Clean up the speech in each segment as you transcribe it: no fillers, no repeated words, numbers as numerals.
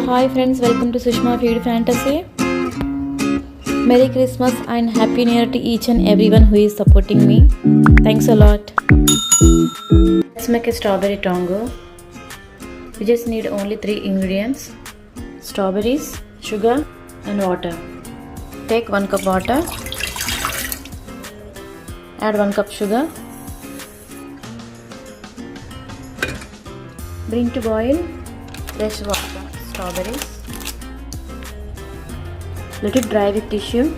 Hi friends, welcome to Sushma Feed Fantasy. Merry Christmas and Happy New Year to each and everyone who is supporting me. Thanks a lot. Let's make a strawberry tango. We just need only 3 ingredients: strawberries, sugar and water. Take 1 cup water, add 1 cup sugar, bring to boil, fresh water, strawberries, let it dry with tissue.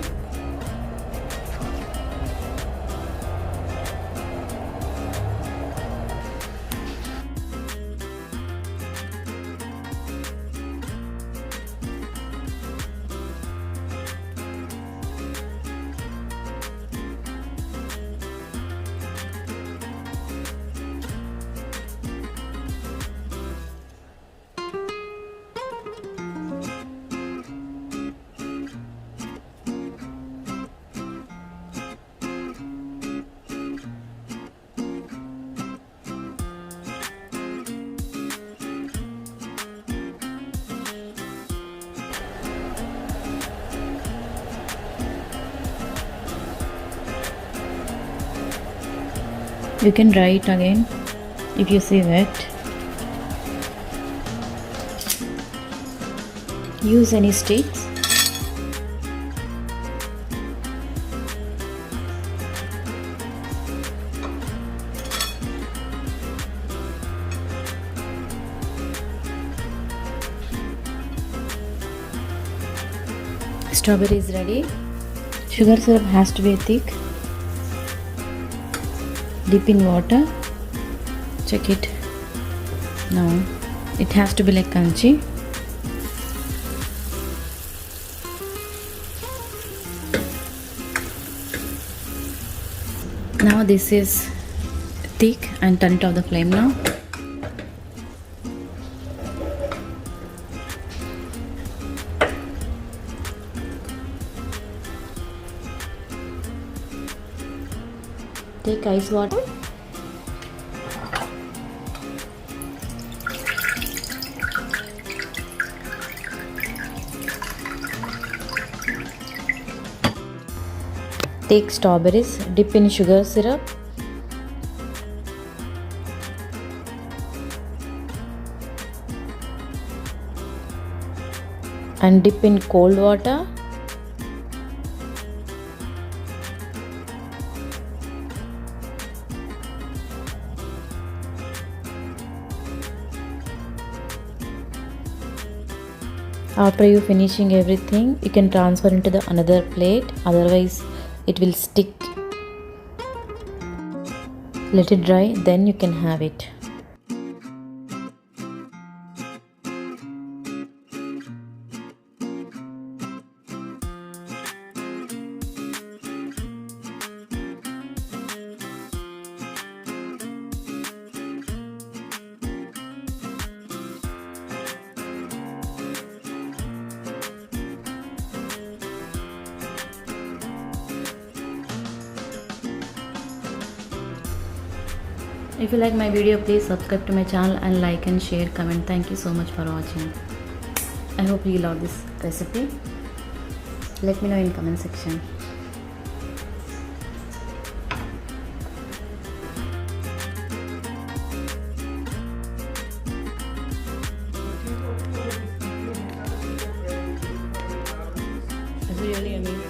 You can dry it again if you see wet. Use any sticks. Strawberry is ready. Sugar syrup has to be thick. Dip in water. Check it. Now it has to be like crunchy. Now this is thick and turn it off the flame now. Take ice water. Take strawberries, dip in sugar syrup. And dip in cold water. After you finishing everything, you can transfer into the another plate, otherwise it will stick. Let it dry, then you can have it. If you like my video, please subscribe to my channel and like and share, comment. Thank you so much for watching. I hope you love this recipe. Let me know in comment section. It's really yummy.